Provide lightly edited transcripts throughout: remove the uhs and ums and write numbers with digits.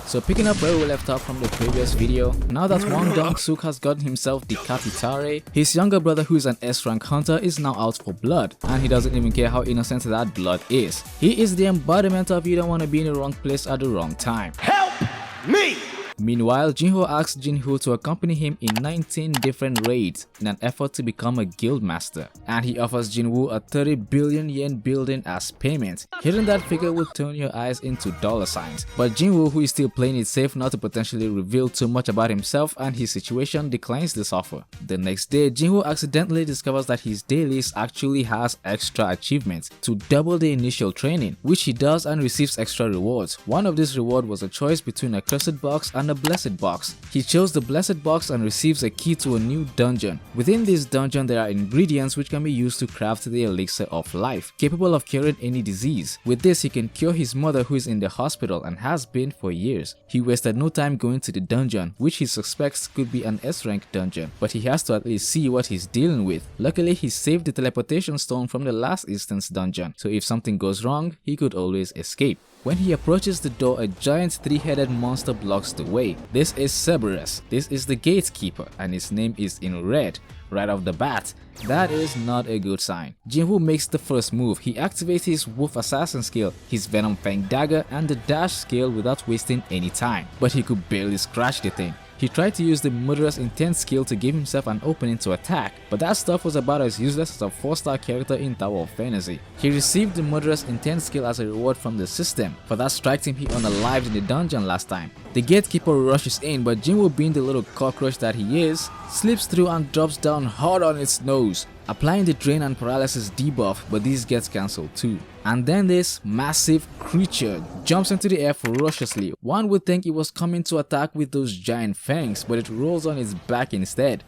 So picking up where we left off from the previous video, now that Wang Dong-suk has gotten himself the Kapitare, his younger brother who is an S-rank hunter is now out for blood, and he doesn't even care how innocent that blood is. He is the embodiment of you don't want to be in the wrong place at the wrong time. Help me! Meanwhile, Jinwoo asks Jinwoo to accompany him in 19 different raids in an effort to become a guild master, and he offers Jinwoo a 30 billion yen building as payment. Hearing that figure would turn your eyes into dollar signs, but Jinwoo, who is still playing it safe not to potentially reveal too much about himself and his situation, declines this offer. The next day, Jinwoo accidentally discovers that his dailies actually has extra achievements to double the initial training, which he does and receives extra rewards. One of these rewards was a choice between a cursed box and a blessed box. He chose the blessed box and receives a key to a new dungeon. Within this dungeon there are ingredients which can be used to craft the elixir of life, capable of curing any disease. With this he can cure his mother who is in the hospital and has been for years. He wasted no time going to the dungeon, which he suspects could be an S-rank dungeon, but he has to at least see what he's dealing with. Luckily he saved the teleportation stone from the last instance dungeon, so if something goes wrong he could always escape. When he approaches the door, a giant three-headed monster blocks the way. This is Cerberus. This is the gatekeeper and his name is in red. Right off the bat, that is not a good sign. Jinwoo makes the first move. He activates his Wolf Assassin skill, his Venom Fang Dagger and the Dash skill without wasting any time, but he could barely scratch the thing. He tried to use the Murderous Intent skill to give himself an opening to attack, but that stuff was about as useless as a 4-star character in Tower of Fantasy. He received the Murderous Intent skill as a reward from the system for that strike team he unalived in the dungeon last time. The gatekeeper rushes in, but Jinwoo, being the little cockroach that he is, slips through and drops down hard on its nose, applying the drain and paralysis debuff, but these gets cancelled too. And then this massive creature jumps into the air ferociously. One would think it was coming to attack with those giant fangs, but it rolls on its back instead.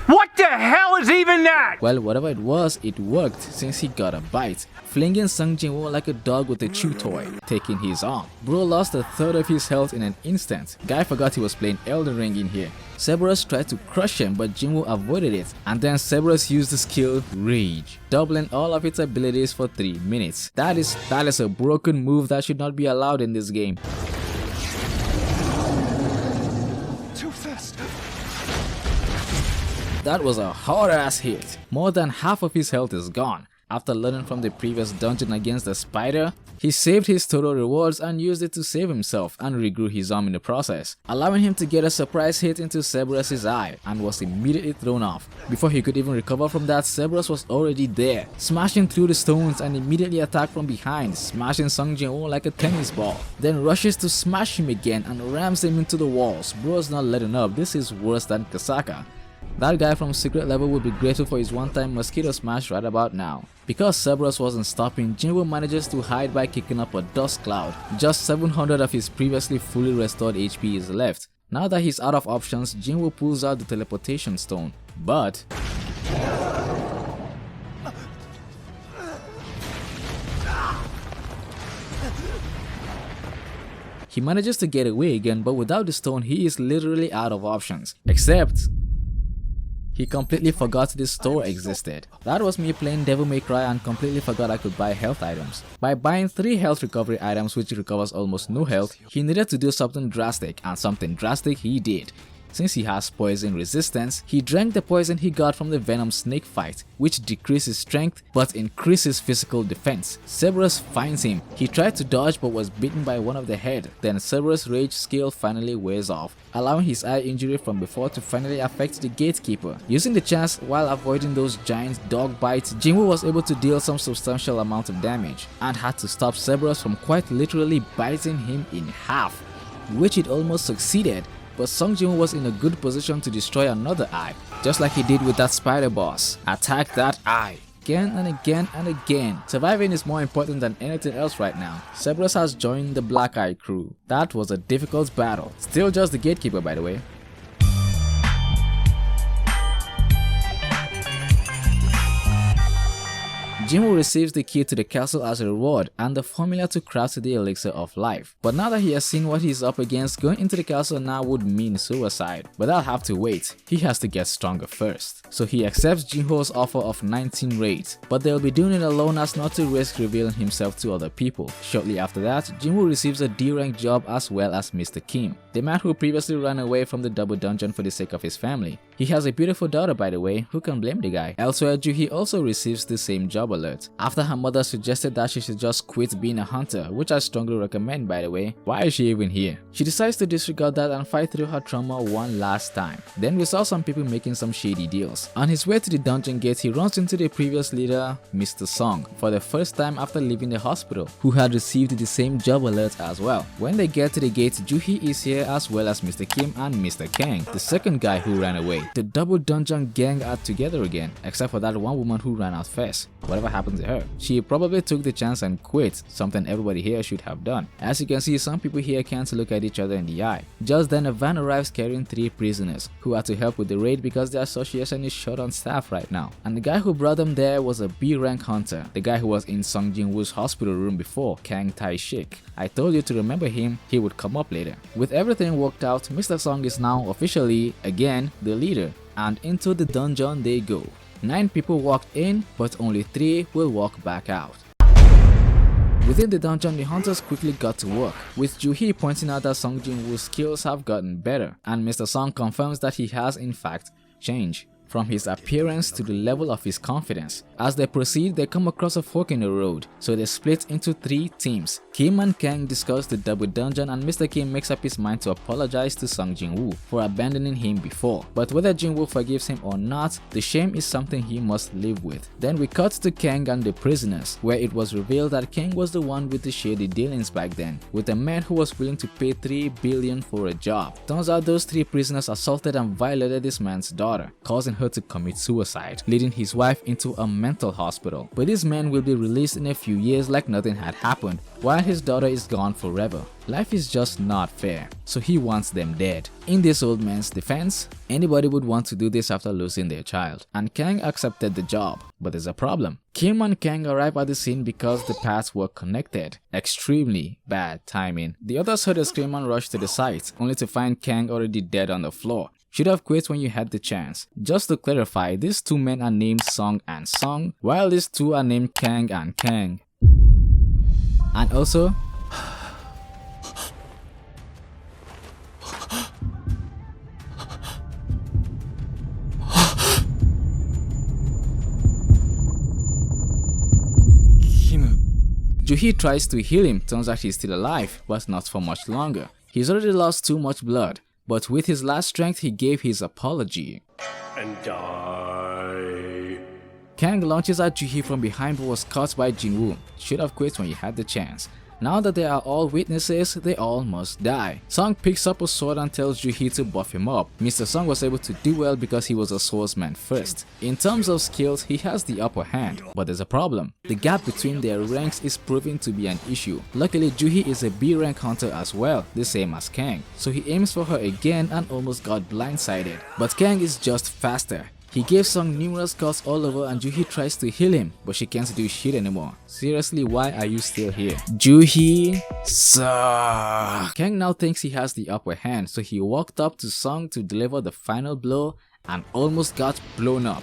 What the hell is even that? Well, whatever it was, it worked since he got a bite, flinging Sung Jinwoo like a dog with a chew toy, taking his arm. Bro lost a third of his health in an instant. Guy forgot he was playing Elden Ring in here. Cerberus tried to crush him, but Jinwoo avoided it, and then Cerberus used the skill Rage, doubling all of its abilities for 3 minutes. That is a broken move that should not be allowed in this game. Too fast. That was a hard ass hit. More than half of his health is gone. After learning from the previous dungeon against the spider, he saved his total rewards and used it to save himself and regrew his arm in the process, allowing him to get a surprise hit into Cerberus' eye and was immediately thrown off. Before he could even recover from that, Cerberus was already there, smashing through the stones and immediately attacked from behind, smashing Sung Jinwoo like a tennis ball. Then rushes to smash him again and rams him into the walls. Bro's not letting up. This is worse than Kasaka. That guy from secret level would be grateful for his one-time mosquito smash right about now. Because Cerberus wasn't stopping, Jinwoo manages to hide by kicking up a dust cloud. Just 700 of his previously fully restored HP is left. Now that he's out of options, Jinwoo pulls out the teleportation stone. But he manages to get away again, but without the stone he is literally out of options. Except he completely forgot this store existed. That was me playing Devil May Cry and completely forgot I could buy health items. By buying 3 health recovery items which recovers almost no health, he needed to do something drastic, and something drastic he did. Since he has poison resistance, he drank the poison he got from the Venom snake fight, which decreases strength but increases physical defense. Cerberus finds him. He tried to dodge but was bitten by one of the head. Then Cerberus' rage skill finally wears off, allowing his eye injury from before to finally affect the gatekeeper. Using the chance while avoiding those giant dog bites, Jinwoo was able to deal some substantial amount of damage and had to stop Cerberus from quite literally biting him in half, which it almost succeeded. But Sung Jinwoo was in a good position to destroy another eye, just like he did with that spider boss. Attack that eye again and again and again. Surviving is more important than anything else right now. Cerberus has joined the Black Eye crew. That was a difficult battle. Still just the gatekeeper, by the way. Jinwoo receives the key to the castle as a reward and the formula to craft the elixir of life. But now that he has seen what he's up against, going into the castle now would mean suicide. But that'll have to wait. He has to get stronger first. So he accepts Jinwoo's offer of 19 raids, but they'll be doing it alone as not to risk revealing himself to other people. Shortly after that, Jinwoo receives a D-rank job as well as Mr. Kim, the man who previously ran away from the double dungeon for the sake of his family. He has a beautiful daughter, by the way. Who can blame the guy? Elsewhere, Juhi also receives the same job alert after her mother suggested that she should just quit being a hunter, which I strongly recommend, by the way. Why is she even here? She decides to disregard that and fight through her trauma one last time. Then we saw some people making some shady deals. On his way to the dungeon gate, he runs into the previous leader, Mr. Song, for the first time after leaving the hospital, who had received the same job alert as well. When they get to the gate, Juhi is here as well as Mr. Kim and Mr. Kang, the second guy who ran away. The double dungeon gang are together again, except for that one woman who ran out first. Whatever happened to her? She probably took the chance and quit, something everybody here should have done. As you can see, some people here can't look at each other in the eye. Just then a van arrives carrying 3 prisoners who are to help with the raid because the association is short on staff right now. And the guy who brought them there was a B-rank hunter, the guy who was in Sung Jinwoo's hospital room before, Kang Tai-shik. I told you to remember him, he would come up later. With everything worked out, Mr. Song is now officially, again, the leader. And into the dungeon they go. 9 people walked in, but only 3 will walk back out. Within the dungeon, the hunters quickly got to work, with Juhi pointing out that Sung Jinwoo's skills have gotten better, and Mr. Song confirms that he has in fact changed, from his appearance to the level of his confidence. As they proceed, they come across a fork in the road, so they split into 3 teams. Kim and Kang discuss the double dungeon and Mr. Kim makes up his mind to apologize to Sung Jinwoo for abandoning him before. But whether Jinwoo forgives him or not, the shame is something he must live with. Then we cut to Kang and the prisoners, where it was revealed that Kang was the one with the shady dealings back then, with a man who was willing to pay 3 billion for a job. Turns out those 3 prisoners assaulted and violated this man's daughter, causing her to commit suicide, leading his wife into a mental hospital. But this man will be released in a few years like nothing had happened, while his daughter is gone forever. Life is just not fair, so he wants them dead. In this old man's defense, anybody would want to do this after losing their child, and Kang accepted the job. But there's a problem. Kim and Kang arrive at the scene because the paths were connected. Extremely bad timing. The others heard a scream and rushed to the site, only to find Kang already dead on the floor. Should have quit when you had the chance. Just to clarify, these 2 men are named Song and Song, while these 2 are named Kang and Kang. And also, Juhi tries to heal him, turns out he's still alive, but not for much longer. He's already lost too much blood, but with his last strength he gave his apology. And die. Kang launches at Juhi from behind but was caught by Jinwoo. Should have quit when you had the chance. Now that they are all witnesses, they all must die. Song picks up a sword and tells Juhi to buff him up. Mr. Song was able to do well because he was a swordsman first. In terms of skills, he has the upper hand, but there's a problem. The gap between their ranks is proving to be an issue. Luckily, Juhi is a B-rank hunter as well, the same as Kang, so he aims for her again and almost got blindsided. But Kang is just faster. He gave Song numerous cuts all over and Juhi tries to heal him, but she can't do shit anymore. Seriously, why are you still here? Juhi sucks. Kang now thinks he has the upper hand, so he walked up to Song to deliver the final blow and almost got blown up.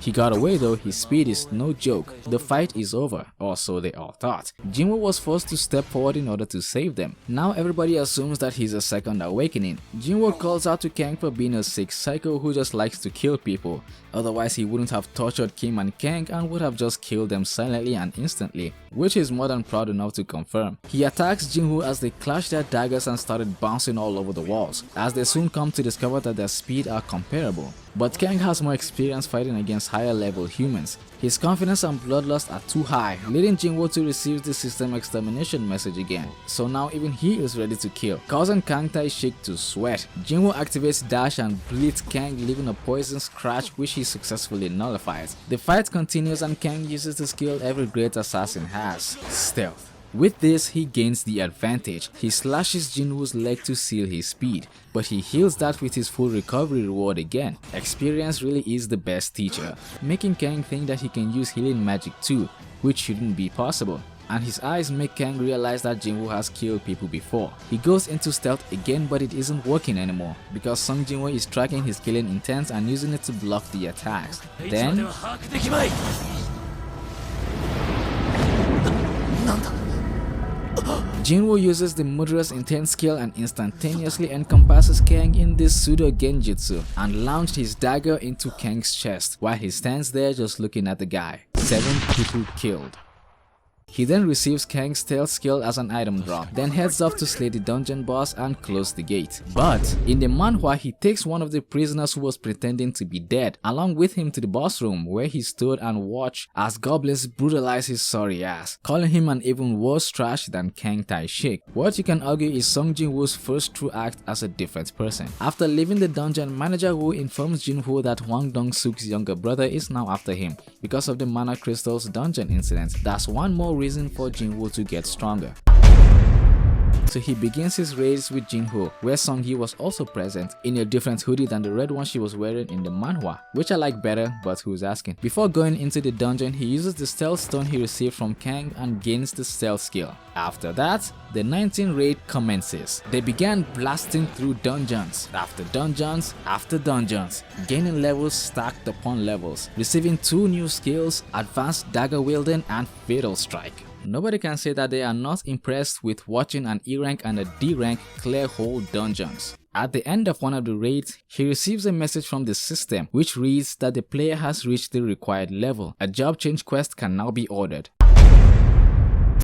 He got away though, his speed is no joke. The fight is over, or so they all thought. Jinwoo was forced to step forward in order to save them. Now everybody assumes that he's a second awakening. Jinwoo calls out to Kang for being a sick psycho who just likes to kill people. Otherwise he wouldn't have tortured Kim and Kang and would have just killed them silently and instantly, which he's more than proud enough to confirm. He attacks Jinwoo as they clash their daggers and started bouncing all over the walls, as they soon come to discover that their speed are comparable. But Kang has more experience fighting against higher level humans. His confidence and bloodlust are too high, leading Jinwoo to receive the system extermination message again. So now even he is ready to kill, causing Kang Tai-shik to sweat. Jinwoo activates dash and bleeds Kang, leaving a poison scratch which he successfully nullifies. The fight continues and Kang uses the skill every great assassin has, stealth. With this, he gains the advantage. He slashes Jinwoo's leg to seal his speed, but he heals that with his full recovery reward again. Experience really is the best teacher, making Kang think that he can use healing magic too, which shouldn't be possible. And his eyes make Kang realize that Jinwoo has killed people before. He goes into stealth again, but it isn't working anymore because Sung Jinwoo is tracking his killing intent and using it to block the attacks. Then Jinwoo uses the murderous intent skill and instantaneously encompasses Kang in this pseudo genjutsu and launched his dagger into Kang's chest while he stands there just looking at the guy. 7 people killed. He then receives Kang's stealth skill as an item drop, then heads off to slay the dungeon boss and close the gate. But in the manhwa, he takes one of the prisoners who was pretending to be dead along with him to the boss room, where he stood and watched as goblins brutalize his sorry ass, calling him an even worse trash than Kang Tae-shik. What you can argue is Sung Jinwoo's first true act as a different person. After leaving the dungeon, manager Woo informs Jinwoo that Hwang Dong-suk's younger brother is now after him because of the mana crystals dungeon incident. That's one more reason for Jinwoo to get stronger. So he begins his raids with Jinwoo, where Sung-hee was also present in a different hoodie than the red one she was wearing in the manhwa, which I like better, but who's asking. Before going into the dungeon, he uses the stealth stone he received from Kang and gains the stealth skill. After that, the 19 raid commences. They began blasting through dungeons after dungeons after dungeons, gaining levels stacked upon levels, receiving 2 new skills, advanced dagger wielding and fatal strike. Nobody can say that they are not impressed with watching an E rank and a D rank clear whole dungeons. At the end of one of the raids, he receives a message from the system which reads that the player has reached the required level. A job change quest can now be ordered.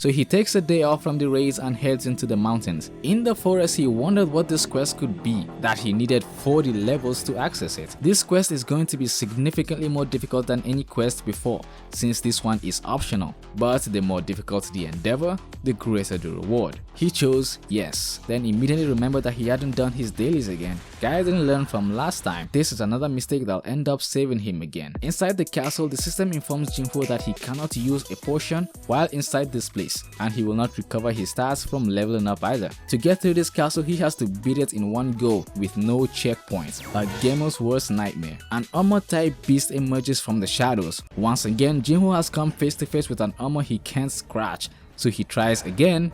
So he takes a day off from the raids and heads into the mountains. In the forest, he wondered what this quest could be, that he needed 40 levels to access it. This quest is going to be significantly more difficult than any quest before, since this one is optional. But the more difficult the endeavor, the greater the reward. He chose yes, then immediately remembered that he hadn't done his dailies again. Guy didn't learn from last time. This is another mistake that'll end up saving him again. Inside the castle, the system informs Jinwoo that he cannot use a potion while inside this place, and he will not recover his stats from leveling up either. To get through this castle, he has to beat it in one go with no checkpoints. A gamer's worst nightmare. An armor-type beast emerges from the shadows. Once again, Jinwoo has come face to face with an armor he can't scratch, so he tries again.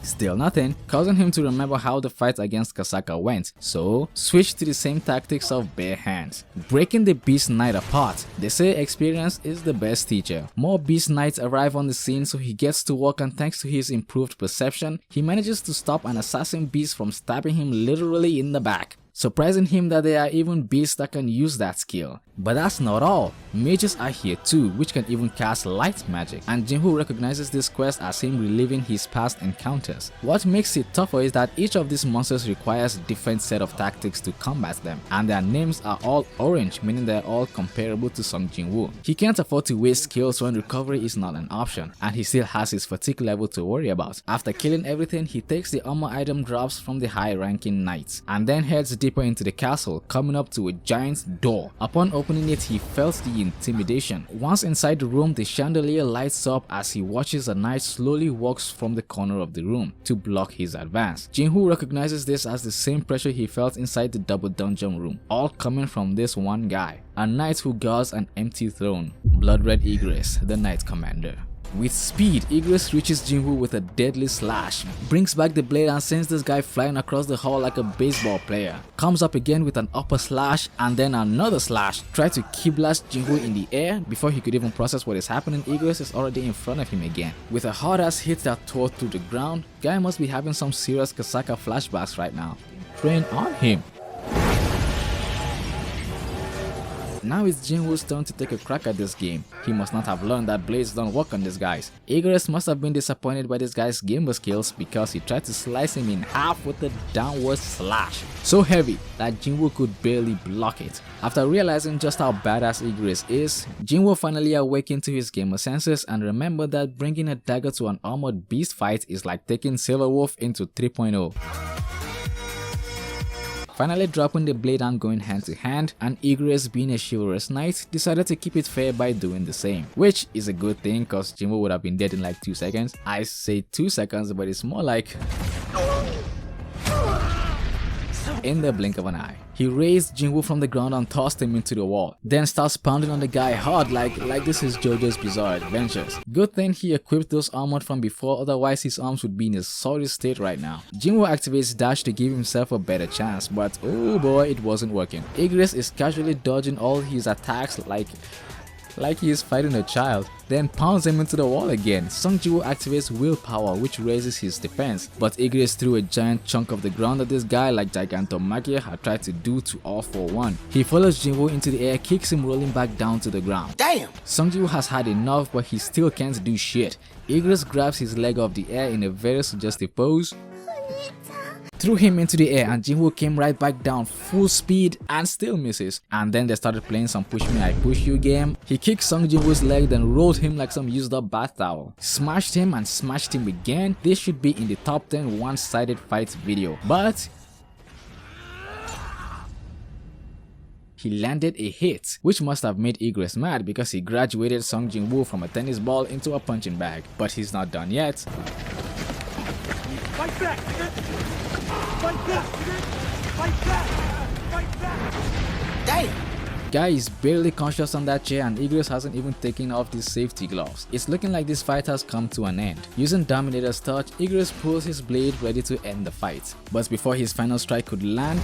Still nothing, causing him to remember how the fight against Kasaka went, so switch to the same tactics of bare hands, breaking the Beast Knight apart. They say experience is the best teacher. More Beast Knights arrive on the scene, so he gets to work, and thanks to his improved perception, he manages to stop an assassin beast from stabbing him literally in the back, surprising him that there are even beasts that can use that skill. But that's not all. Mages are here too, which can even cast light magic, and Jinwoo recognizes this quest as him reliving his past encounters. What makes it tougher is that each of these monsters requires a different set of tactics to combat them, and their names are all orange, meaning they're all comparable to Sung Jinwoo. He can't afford to waste skills when recovery is not an option, and he still has his fatigue level to worry about. After killing everything, he takes the armor item drops from the high-ranking knights, and then heads deeper into the castle, coming up to a giant door. Upon opening it, he felt the intimidation. Once inside the room, the chandelier lights up as he watches a knight slowly walks from the corner of the room to block his advance. Jinwoo recognizes this as the same pressure he felt inside the double dungeon room, all coming from this one guy, a knight who guards an empty throne. Blood-red Igris, the knight commander. With speed, Igris reaches Jinwoo with a deadly slash, brings back the blade and sends this guy flying across the hall like a baseball player. Comes up again with an upper slash and then another slash. Try to key blast Jinwoo in the air. Before he could even process what is happening, Igris is already in front of him again. With a hard ass hit that tore through the ground, guy must be having some serious Kasaka flashbacks right now. Train on him. Now it's Jinwoo's turn to take a crack at this game. He must not have learned that blades don't work on these guys. Igris must have been disappointed by this guy's gamer skills because he tried to slice him in half with a downward slash, so heavy that Jinwoo could barely block it. After realizing just how badass Igris is, Jinwoo finally awakened to his gamer senses and remembered that bringing a dagger to an armored beast fight is like taking Silverwolf into 3.0. finally dropping the blade and going hand to hand, and Igris, being a chivalrous knight, decided to keep it fair by doing the same, which is a good thing cause Jinwoo would have been dead in like 2 seconds. I say 2 seconds, but it's more like in the blink of an eye. He raised Jinwoo from the ground and tossed him into the wall, then starts pounding on the guy hard like this is JoJo's Bizarre Adventures. Good thing he equipped those armor from before, otherwise his arms would be in a sorry state right now. Jinwoo activates dash to give himself a better chance, but oh boy, it wasn't working. Igris is casually dodging all his attacks like he is fighting a child, then pounds him into the wall again. Sung Jinwoo activates willpower, which raises his defense, but Igris threw a giant chunk of the ground at this guy like Gigantomachia had tried to do to All For One. He follows Jinwoo into the air, kicks him rolling back down to the ground. Damn! Sung Jinwoo has had enough, but he still can't do shit. Igris grabs his leg off the air in a very suggestive pose, threw him into the air, and Jinwoo came right back down full speed and still misses. And then they started playing some push me I push you game. He kicked Sung Jinwoo's leg, then rolled him like some used up bath towel. Smashed him and smashed him again. This should be in the top 10 one-sided fight video, but he landed a hit, which must have made Igris mad because he graduated Sung Jinwoo from a tennis ball into a punching bag. But he's not done yet. Fight back! Fight back! Fight back! Fight back! Damn! Guy is barely conscious on that chair, and Igris hasn't even taken off his safety gloves. It's looking like this fight has come to an end. Using Dominator's touch, Igris pulls his blade ready to end the fight. But before his final strike could land,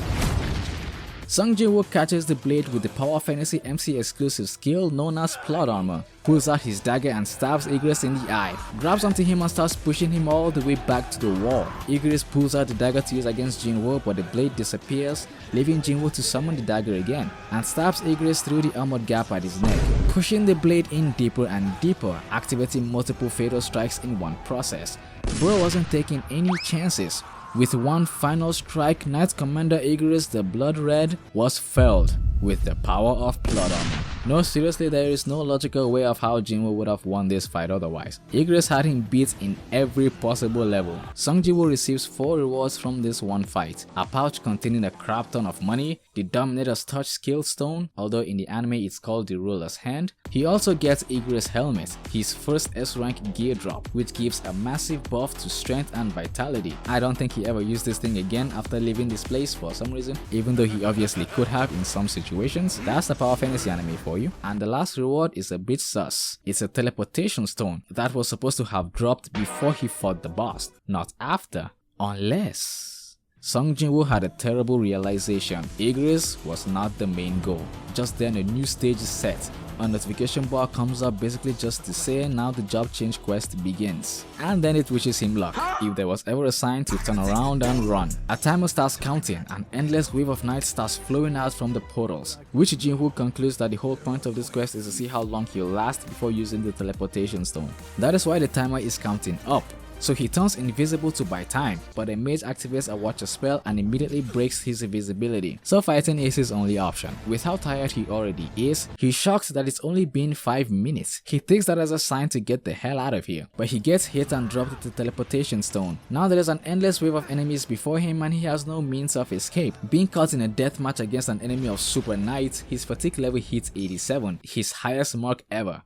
Sung Jinwoo catches the blade with the Power Fantasy MC exclusive skill known as Plot Armor, pulls out his dagger and stabs Igris in the eye, grabs onto him and starts pushing him all the way back to the wall. Igris pulls out the dagger to use against Jinwoo, but the blade disappears, leaving Jinwoo to summon the dagger again, and stabs Igris through the armored gap at his neck, pushing the blade in deeper and deeper, activating multiple fatal strikes in one process. Bro wasn't taking any chances. With one final strike, Knight Commander Igris the Blood Red was felled with the power of Plot Armor. No, seriously, there is no logical way of how Jinwoo would have won this fight otherwise. Igris had him beat in every possible level. Sung Jinwoo receives 4 rewards from this one fight: a pouch containing a crap ton of money, the Dominator's Touch skill stone, although in the anime it's called the Ruler's Hand. He also gets Igris' helmet, his first S-rank gear drop, which gives a massive buff to strength and vitality. I don't think he ever used this thing again after leaving this place for some reason, even though he obviously could have in some situations. That's the Power Fantasy anime for you. And the last reward is a bit sus. It's a teleportation stone that was supposed to have dropped before he fought the boss, not after, unless Sung Jinwoo had a terrible realization. Igris was not the main goal. Just then a new stage is set. A notification bar comes up basically just to say now the job change quest begins. And then it wishes him luck, if there was ever a sign to turn around and run. A timer starts counting, an endless wave of night starts flowing out from the portals, which Jinwoo concludes that the whole point of this quest is to see how long he'll last before using the teleportation stone. That is why the timer is counting up. So he turns invisible to buy time, but a mage activates a watcher spell and immediately breaks his invisibility. So fighting is his only option. With how tired he already is, he's shocked that it's only been 5 minutes. He takes that as a sign to get the hell out of here, but he gets hit and dropped with the teleportation stone. Now there is an endless wave of enemies before him and he has no means of escape. Being caught in a deathmatch against an enemy of Super Knight, his fatigue level hits 87, his highest mark ever.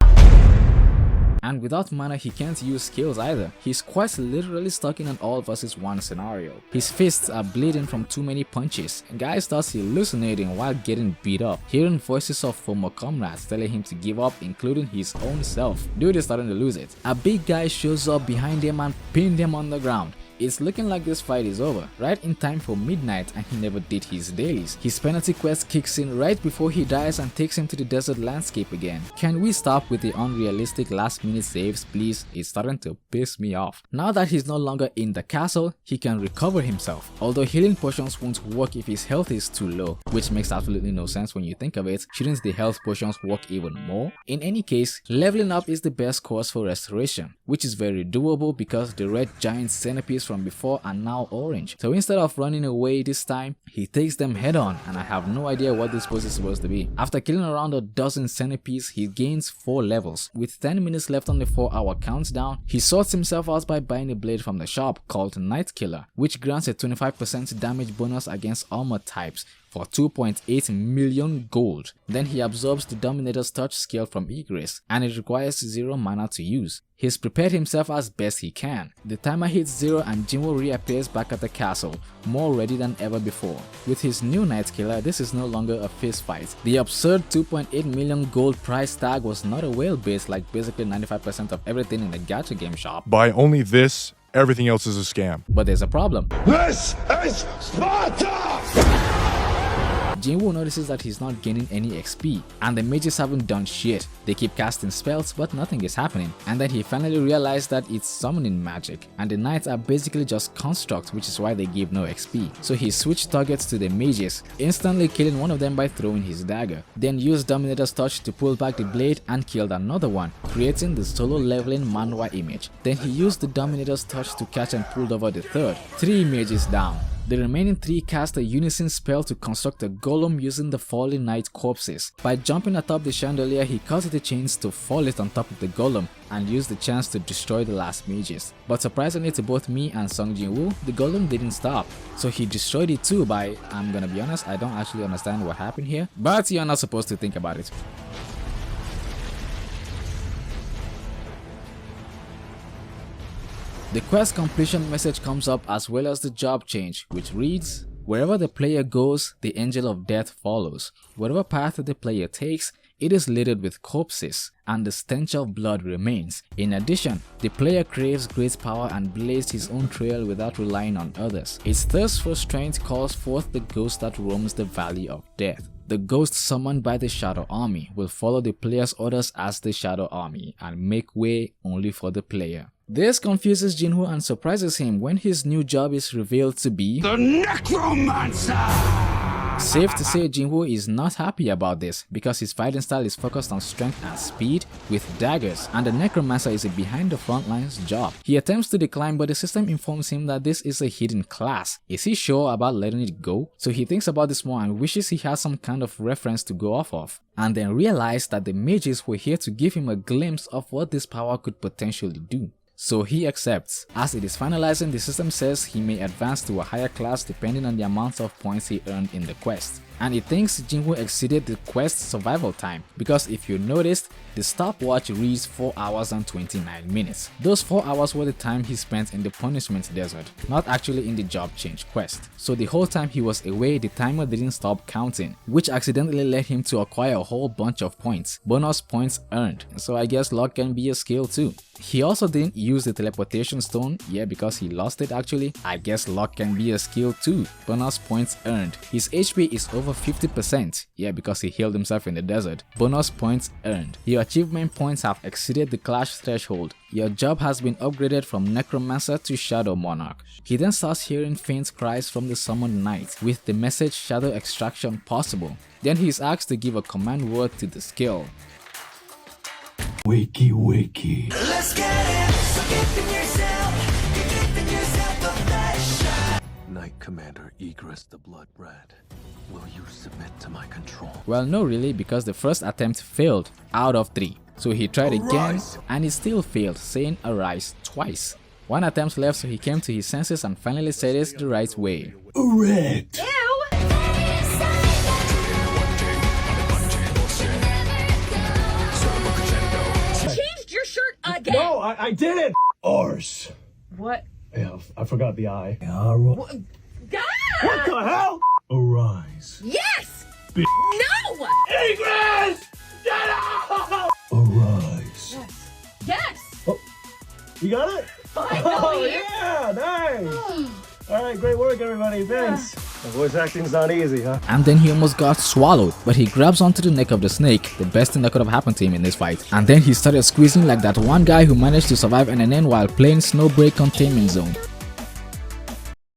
And without mana, he can't use skills either. He's quite literally stuck in an all versus one scenario. His fists are bleeding from too many punches. Guy starts hallucinating while getting beat up, hearing voices of former comrades telling him to give up, including his own self. Dude is starting to lose it. A big guy shows up behind him and pinned him on the ground. It's looking like this fight is over, right in time for midnight, and he never did his dailies. His penalty quest kicks in right before he dies and takes him to the desert landscape again. Can we stop with the unrealistic last minute saves, please? It's starting to piss me off. Now that he's no longer in the castle, he can recover himself, although healing potions won't work if his health is too low, which makes absolutely no sense when you think of it. Shouldn't the health potions work even more? In any case, leveling up is the best course for restoration, which is very doable because the red giant centipedes from before are now orange. So instead of running away this time, he takes them head on, and I have no idea what this pose is supposed to be. After killing around a dozen centipedes, he gains 4 levels. With 10 minutes left left on the 4-hour countdown, he sorts himself out by buying a blade from the shop called Night Killer, which grants a 25% damage bonus against armor types for 2.8 million gold. Then he absorbs the Dominator's Touch skill from Igris, and it requires 0 mana to use. He's prepared himself as best he can. The timer hits 0 and Jinwoo reappears back at the castle, more ready than ever before. With his new Night Killer, this is no longer a fist fight. The absurd 2.8 million gold price tag was not a whale base like basically 95% of everything in the gacha game shop. Buy only this, everything else is a scam. But there's a problem. This is Sparta! Jinwoo notices that he's not gaining any XP, and the mages haven't done shit. They keep casting spells, but nothing is happening. And then he finally realized that it's summoning magic, and the knights are basically just constructs, which is why they give no XP. So he switched targets to the mages, instantly killing one of them by throwing his dagger. Then used Dominator's Touch to pull back the blade and killed another one, creating the solo leveling manhwa image. Then he used the Dominator's Touch to catch and pulled over the third. 3 mages down. The remaining 3 cast a unison spell to construct a golem using the fallen knight corpses. By jumping atop the chandelier, he cut the chains to fall it on top of the golem and used the chance to destroy the last mages. But surprisingly to both me and Sung Jinwoo, the golem didn't stop. So he destroyed it too by, I'm gonna be honest, I don't actually understand what happened here, but you're not supposed to think about it. The quest completion message comes up as well as the job change, which reads, wherever the player goes, the angel of death follows. Whatever path the player takes, it is littered with corpses, and the stench of blood remains. In addition, the player craves great power and blazed his own trail without relying on others. Its thirst for strength calls forth the ghost that roams the valley of death. The ghost summoned by the Shadow Army will follow the player's orders as the Shadow Army and make way only for the player. This confuses Jinwoo and surprises him when his new job is revealed to be The Necromancer! Safe to say Jinwoo is not happy about this because his fighting style is focused on strength and speed with daggers, and the Necromancer is a behind the front lines job. He attempts to decline, but the system informs him that this is a hidden class. Is he sure about letting it go? So he thinks about this more and wishes he has some kind of reference to go off of, and then realized that the mages were here to give him a glimpse of what this power could potentially do. So he accepts. As it is finalizing, the system says he may advance to a higher class depending on the amount of points he earned in the quest. And it thinks Jinwoo exceeded the quest survival time, because if you noticed, the stopwatch reads 4 hours and 29 minutes. Those 4 hours were the time he spent in the punishment desert, not actually in the job change quest. So the whole time he was away, the timer didn't stop counting, which accidentally led him to acquire a whole bunch of points, bonus points earned. So I guess luck can be a skill too. He also didn't use the teleportation stone, yeah, because he lost it actually. I guess luck can be a skill too, bonus points earned. His HP is over 50%, yeah, because he healed himself in the desert, bonus points earned. Your achievement points have exceeded the clash threshold. Your job has been upgraded from Necromancer to Shadow Monarch. He then starts hearing faint cries from the summoned knight, with the message Shadow Extraction possible. Then he is asked to give a command word to the skill. Wakey, wakey. Let's get it. So gifting yourself a flash. Knight Commander Igris the Blood-Red, will you submit to my control? Well, no really, because the first attempt failed out of 3. So he tried again and he still failed, saying arise twice. 1 attempt left, so he came to his senses and finally said it the right way. Red. Changed your shirt again. No, I didn't. Arse. What? Yeah, I forgot the I. Ah! What the hell? Arise. Yes. B- No. Igris! Get out! Arise. Yes. You got it? Finally. Yeah, nice. All right, great work, everybody. Thanks. The voice acting's not easy, huh? And then he almost got swallowed, but he grabs onto the neck of the snake, the best thing that could have happened to him in this fight. And then he started squeezing like that one guy who managed to survive NNN while playing Snowbreak Containment Zone.